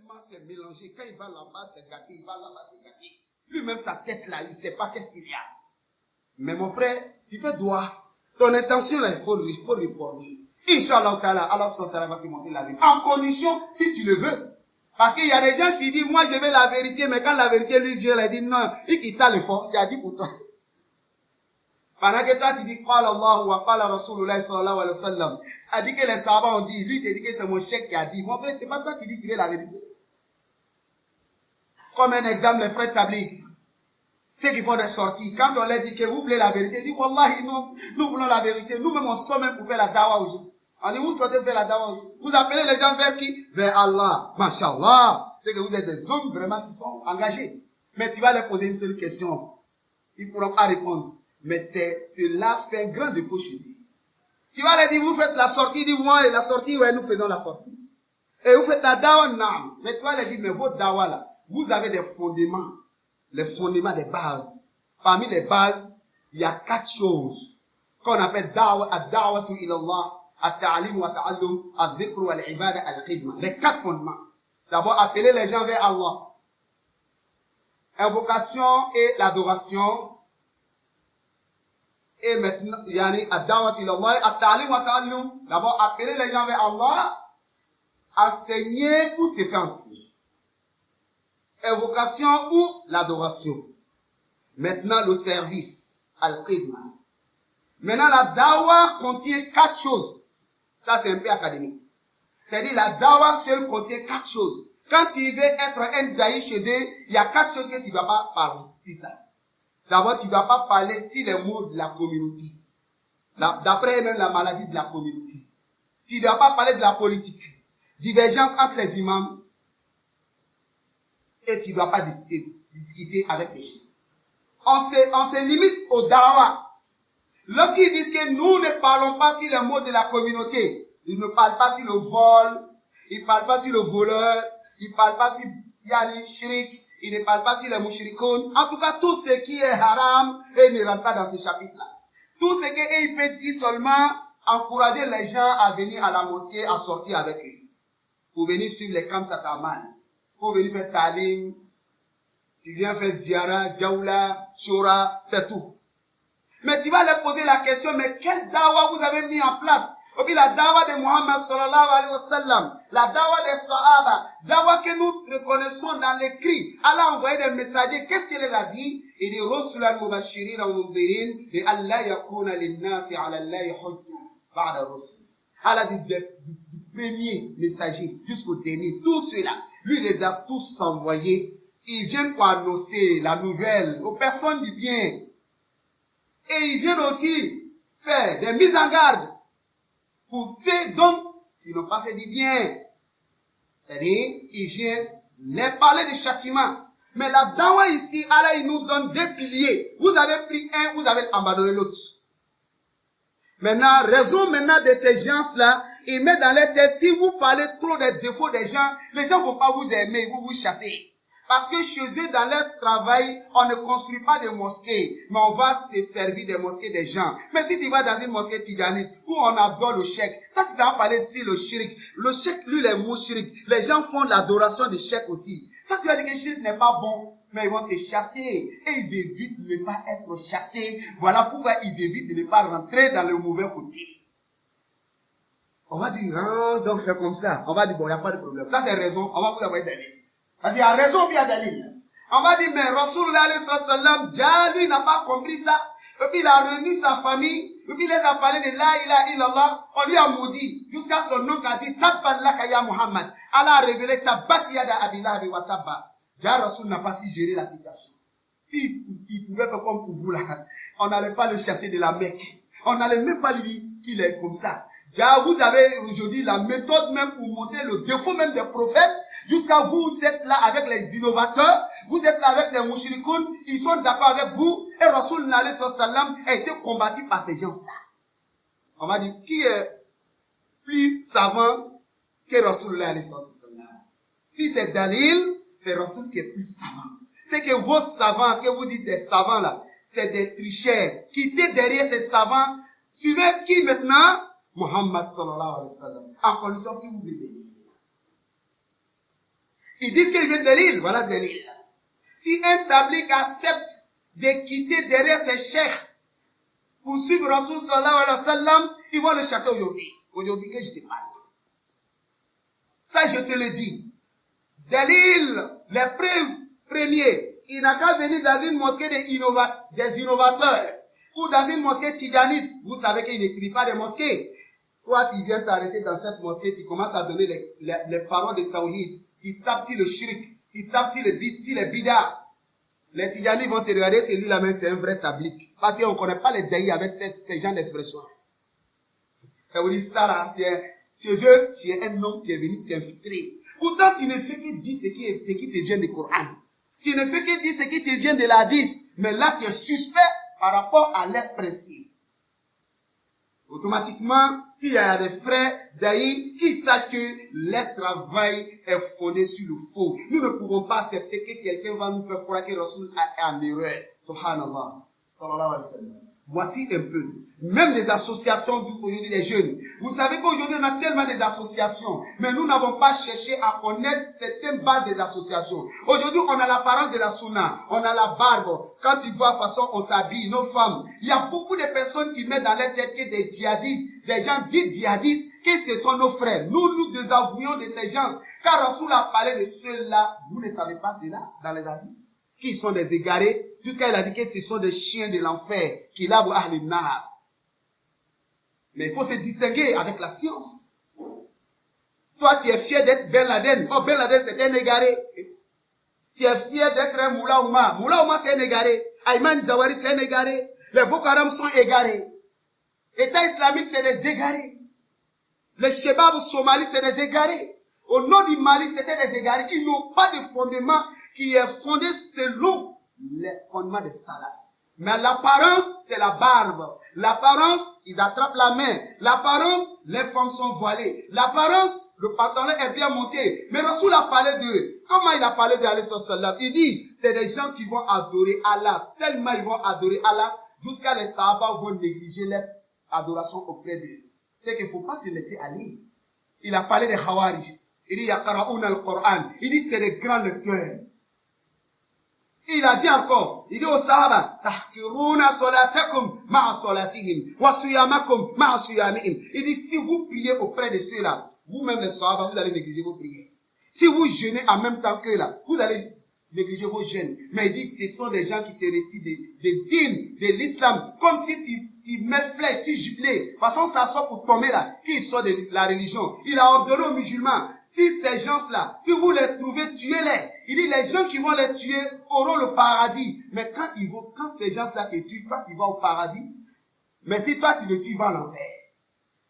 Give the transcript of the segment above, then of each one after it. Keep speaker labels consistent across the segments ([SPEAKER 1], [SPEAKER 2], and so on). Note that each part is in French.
[SPEAKER 1] tellement c'est mélangé. Quand il va là-bas, c'est gâté. Il va là-bas, c'est gâté. Lui-même, sa tête là, il ne sait pas qu'est-ce qu'il y a. Mais mon frère, tu fais droit. Ton intention là, il faut réformer. Inch'Allah, Allah va te montrer la vérité. En condition, si tu le veux. Parce qu'il y a des gens qui disent, moi je veux la vérité, mais quand la vérité lui vient, il dit non, il quitte l'effort. Tu as dit pour toi. Pendant que toi tu dis, qala Allah wa qala Rasulullah sallallahu alayhi wa sallam. Tu as dit que les savants ont dit, lui te dit que c'est mon chèque qui a dit. Mon frère, c'est pas toi qui dis que tu veux la vérité. Comme un exemple, les frères Tabligh. Ceux qui font des sorties, quand on leur dit que vous voulez la vérité, ils disent, Wallahi, nous voulons la vérité. Nous-mêmes, on sort même pour faire la dawa aux gens. On dit, vous sortez pour faire la dawa aux gens. Vous appelez les gens vers qui? Vers Allah. Masha'Allah. C'est que vous êtes des hommes vraiment qui sont engagés. Mais tu vas leur poser une seule question. Ils ne pourront pas répondre. Mais cela fait un grand défaut chez eux. Tu vas leur dire, vous faites la sortie, ils disent, moi, et la sortie, ouais, nous faisons la sortie. Et vous faites la dawa, non. Mais tu vas leur dire, mais votre dawa là, vous avez des fondements. Les fondements des bases. Parmi les bases, il y a 4 choses qu'on appelle ad-da'watu ila Allah, at-ta'lim wa ta'allum, ad-dhikr wa al-ibada al-khidma. Les 4 fondements. D'abord, appeler les gens vers Allah. Invocation et l'adoration. Et maintenant, yani ad-da'watu ila Allah, at-ta'lim wa ta'allum. D'abord, appeler les gens vers Allah, enseigner ou se faire enseigner. Invocation ou l'adoration. Maintenant, le service, al-qidma. Maintenant, la dawa contient 4 choses. Ça, c'est un peu académique. C'est-à-dire, la dawa seule contient 4 choses. Quand tu veux être un daï chez eux, il y a 4 choses que tu ne dois pas parler. C'est ça. D'abord, tu ne dois pas parler sur les mots de la communauté. D'après même la maladie de la communauté. Tu ne dois pas parler de la politique. Divergence entre les imams. Et tu ne dois pas discuter avec les gens. On se limite au dawa. Lorsqu'ils disent que nous ne parlons pas sur les mots de la communauté, ils ne parlent pas sur le vol, ils ne parlent pas sur le voleur, ils ne parlent pas sur yani shrik, ils ne parlent pas sur les mushrikoun. En tout cas, tout ce qui est haram, ils ne rentrent pas dans ce chapitre-là. Tout ce qu'ils peuvent dire seulement, encourager les gens à venir à la mosquée, à sortir avec eux. Pour venir suivre les camps satamal. Pour venir faire talim, tu viens faire ziara, jaoula, shura, c'est tout. Mais tu vas leur poser la question, mais quelle dawa vous avez mis en place? Et puis la dawa de Muhammad sallallahu alayhi wa sallam, la dawa des sahaba, dawa que nous reconnaissons dans l'écrit. Allah a envoyé des messagers, qu'est-ce qu'il a dit? Il dit, Rasulan mubashirin wa mundhirin, et Allah yakuna linnasi ala Allahi hujja ba'da rusul. Allah dit du premier messager jusqu'au dernier, tout cela. Lui les a tous envoyés. Ils viennent pour annoncer la nouvelle aux personnes du bien. Et ils viennent aussi faire des mises en garde pour ceux dont ils n'ont pas fait du bien. C'est-à-dire, ils viennent les parler de châtiment. Mais la dawa ici, Allah il nous donne 2 piliers. Vous avez pris un, vous avez abandonné l'autre. Maintenant, raison maintenant de ces gens-là, ils mettent dans leur tête, si vous parlez trop des défauts des gens, les gens ne vont pas vous aimer, ils vont vous chasser. Parce que chez eux, dans leur travail, on ne construit pas de mosquées, mais on va se servir des mosquées des gens. Mais si tu vas dans une mosquée tijanite, où on adore le cheikh, toi tu t'as parlé de le shirk. Le cheikh, lui, les mots shirk. Les gens font l'adoration du cheikh aussi. Toi tu vas dire que le shirk n'est pas bon, mais ils vont te chasser. Et ils évitent de ne pas être chassés. Voilà pourquoi ils évitent de ne pas rentrer dans le mauvais côté. On va dire, ah, donc c'est comme ça. On va dire, bon, il n'y a pas de problème. Ça c'est raison, on va vous envoyer des livres. Parce qu'il y a raison, puis il y a des livres. On va dire, mais Rasulullah alayhi sallam, déjà, lui n'a pas compris ça. Et puis il a réuni sa famille. Et puis il a parlé de la ilaha illallah. On lui a maudit. Jusqu'à son nom qui a dit, Tabban laka ya Muhammad. Allah a révélé Tabbat yada abilah wa tabba. Déjà, Rasul n'a pas si géré la situation. Si il pouvait faire comme pour vous là, on n'allait pas le chasser de la Mecque. On n'allait même pas lui dire qu'il est comme ça. Déjà, vous avez aujourd'hui la méthode même pour montrer le défaut même des prophètes. Jusqu'à vous êtes là avec les innovateurs, vous êtes là avec les mouchrikoun, ils sont d'accord avec vous, et Rasulullah alayhi sallam a été combattu par ces gens-là. On va dire, qui est plus savant que Rasulullah alayhi sallam? Si c'est Dalil, c'est Rasul qui est plus savant. C'est que vos savants, que vous dites des savants là, c'est des tricheurs. Quittez derrière ces savants, suivez qui maintenant? Muhammad sallallahu alayhi wa sallam. En condition si vous voulez. Ils disent qu'ils viennent de l'île. Voilà de l'île. Si un tabligh accepte de quitter derrière ses cheikhs pour suivre Rasul sallallahu alayhi wa sallam, ils vont le chasser aujourd'hui. Aujourd'hui que je te parle. Ça, je te le dis. Dalil, les premiers, il n'a qu'à venir dans une mosquée des innovateurs ou dans une mosquée tidjanite. Vous savez qu'il n'écrit pas des mosquées. Toi, tu viens t'arrêter dans cette mosquée, tu commences à donner les paroles de Tawhid. Tu tapes sur le shirk, tu tapes sur les bidas. Les tidjanites vont te regarder, celui-là même, c'est un vrai tabligh. Parce qu'on ne connaît pas les daïs avec ces gens d'expression. Ça veut dire ça là, chez eux, tu es un homme qui est venu t'infiltrer. Pourtant, tu ne fais que dire ce qui te vient du Coran. Tu ne fais que dire ce qui te vient de l'Hadith. Mais là, tu es suspect par rapport à leurs principes. Automatiquement, s'il y a des frères daïs qui sachent que leur travail est fondé sur le faux, nous ne pouvons pas accepter que quelqu'un va nous faire croire que Rasul est en erreur. Subhanallah. Sallallahu alayhi wa sallam. Voici un peu. Même des associations d'aujourd'hui, les jeunes. Vous savez qu'aujourd'hui, on a tellement des associations, mais nous n'avons pas cherché à connaître certaines bases des associations. Aujourd'hui, on a l'apparence de la sunna, on a la barbe. Quand tu vois, de toute façon, on s'habille, nos femmes. Il y a beaucoup de personnes qui mettent dans leur tête que des djihadistes, des gens dits djihadistes, que ce sont nos frères. Nous désavouons de ces gens. Car Rasoul a parlé de ceux-là. Vous ne savez pas cela dans les hadiths? Qui sont des égarés, jusqu'à il a dit que ce sont des chiens de l'enfer, qui lavent Ahl Nahar. Mais il faut se distinguer avec la science. Toi, tu es fier d'être Ben Laden. Oh, Ben Laden, c'est un égaré. Tu es fier d'être un Moula Ouma. Moula Ouma, c'est un égaré. Ayman Zawari, c'est un égaré. Les Boko Haram sont égarés. État islamique, c'est des égarés. Les Shebab Somalis, c'est des égarés. Au nord du Mali, c'était des égarés. Ils n'ont pas de fondement qui est fondé selon les fondements des salafs. Mais l'apparence, c'est la barbe. L'apparence, ils attrapent la main. L'apparence, les femmes sont voilées. L'apparence, le pantalon est bien monté. Mais Rasoul a parlé d'eux. Comment il a parlé de alayhi sallam? Il dit, c'est des gens qui vont adorer Allah. Tellement ils vont adorer Allah, jusqu'à les sahaba vont négliger leur adoration auprès d'eux. C'est qu'il ne faut pas te laisser aller. Il a parlé des Khawarij. Il dit, yaqra'una al-Qur'an. Il dit, c'est des grands lecteurs. Il a dit encore, il dit aux Sahaba, tahkiruna salatakum ma'a salatihim, wa suyamakum ma'a suyamihim. Il dit, si vous priez auprès de ceux-là, vous-même les Sahaba, vous allez négliger vos prières. Si vous jeûnez en même temps que là, vous allez négliger vos jeûnes. Mais il dit, ce sont des gens qui se retirent des dînes, de l'islam, comme si tu mets flèche, si jubilé. De toute façon, ça sort pour tomber là, qu'ils sortent de la religion. Il a ordonné aux musulmans, si ces gens-là, si vous les trouvez, tuez-les. Il dit, les gens qui vont les tuer auront le paradis. Mais quand ces gens-là te tuent, toi, tu vas au paradis. Mais si toi, tu le tues, tu vas à l'enfer.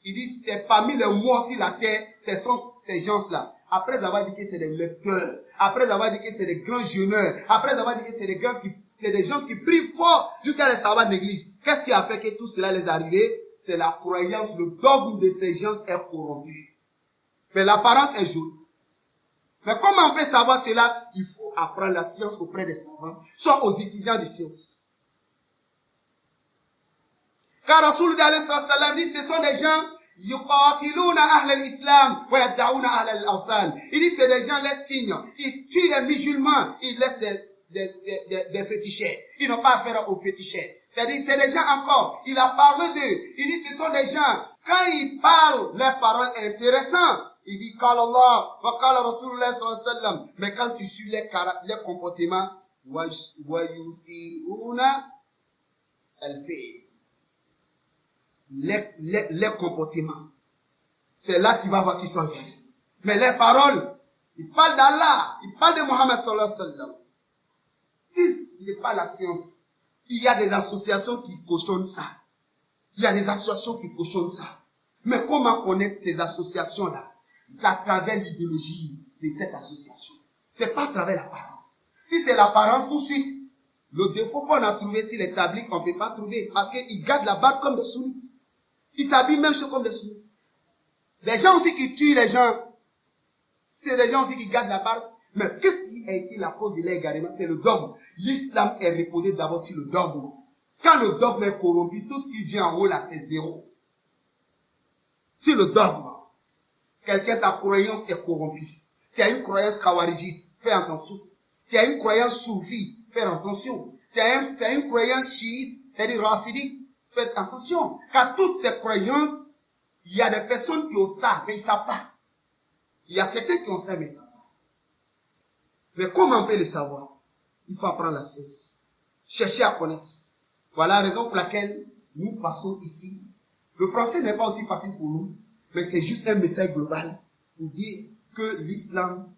[SPEAKER 1] Il dit, c'est parmi les morts sur la terre, ce sont ces gens-là. Après avoir dit que c'est des lecteurs, après avoir dit que c'est des grands jeûneurs, après avoir dit que c'est des gens qui prient fort jusqu'à les savoir négligent. Qu'est-ce qui a fait que tout cela les est arrivé? C'est la croyance, le dogme de ces gens est corrompu. Mais l'apparence est jolie. Mais comment on peut savoir cela? Il faut apprendre la science auprès des savants, soit aux étudiants de sciences. Car Rasoul dit, ce sont des gens yuqatiluna ahl al-islam wa yad'una ahl al-awthan. Il dit, c'est des gens, les signes. Ils tuent les musulmans, ils laissent des féticheurs. Ils n'ont pas affaire aux féticheurs. C'est-à-dire, c'est des gens encore. Il a parlé d'eux. Il dit, ce sont des gens, quand ils parlent, leurs paroles intéressantes, il dit, qala Allah, wa qala Rasulullah sallallahu alayhi wa sallam. Mais quand tu suis les comportements, wa yusi'una al-fi'l. Les comportements. C'est là que tu vas voir qu'ils sont gagnés. Mais les paroles, ils parlent d'Allah, ils parlent de Mohammed sallallahu alayhi wa sallam. Si ce n'est pas la science, il y a des associations qui cautionnent ça. Il y a des associations qui cautionnent ça. Mais comment connaître ces associations-là? C'est à travers l'idéologie de cette association. C'est pas à travers l'apparence. Si c'est l'apparence, tout de suite, le défaut qu'on a trouvé sur les tabliques, on ne peut pas trouver. Parce qu'ils gardent la barbe comme des sunnites. Ils s'habillent même comme des sunnites. Les gens aussi qui tuent les gens, c'est des gens aussi qui gardent la barbe. Mais qu'est-ce qui a été la cause de l'égarement? C'est le dogme. L'islam est reposé d'abord sur le dogme. Quand le dogme est corrompu, tout ce qui vient en haut là, c'est zéro. C'est le dogme. Quelqu'un, ta croyance est corrompue. Tu as une croyance kawarijite, fais attention. Tu as une croyance soufi, fais attention. Tu as une croyance chiite, c'est-à-dire rafidique, faites attention. Car toutes ces croyances, il y a des personnes qui ont ça, mais ils ne savent pas. Il y a certains qui ont ça, mais ils ne savent pas. Mais comment on peut le savoir? Il faut apprendre la science. Chercher à connaître. Voilà la raison pour laquelle nous passons ici. Le français n'est pas aussi facile pour nous, mais c'est juste un message global pour dire que l'islam,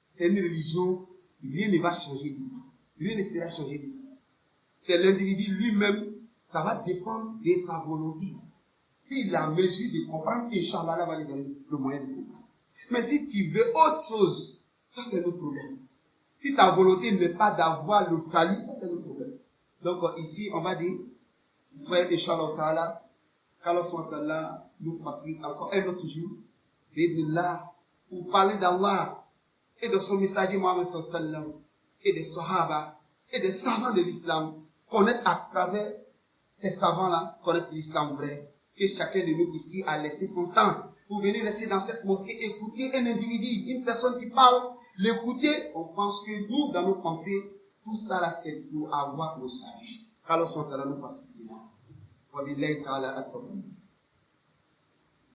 [SPEAKER 1] c'est une religion, rien ne va changer de vie. Rien ne sera changé de vie. C'est l'individu lui-même, ça va dépendre de sa volonté. S'il a mesure de comprendre, Inch'Allah, là va lui donner le moyen de comprendre. Mais si tu veux autre chose, ça c'est notre problème. Si ta volonté n'est pas d'avoir le salut, ça c'est notre problème. Donc ici, on va dire, frère Inch'Allah, qu'Allah SWT nous facilite encore un autre jour, pour parler d'Allah et de son messager Mohammed sallam et des Sahaba et des savants de l'islam, connaître à travers ces savants-là, connaître l'islam vrai. Que chacun de nous ici a laissé son temps pour venir rester dans cette mosquée, écouter un individu, une personne qui parle, l'écouter. On pense que nous, dans nos pensées, tout ça là, c'est pour avoir le salut. qu'Allah SWT nous facilite cela. Wa billahi ta'ala at-tawfiq.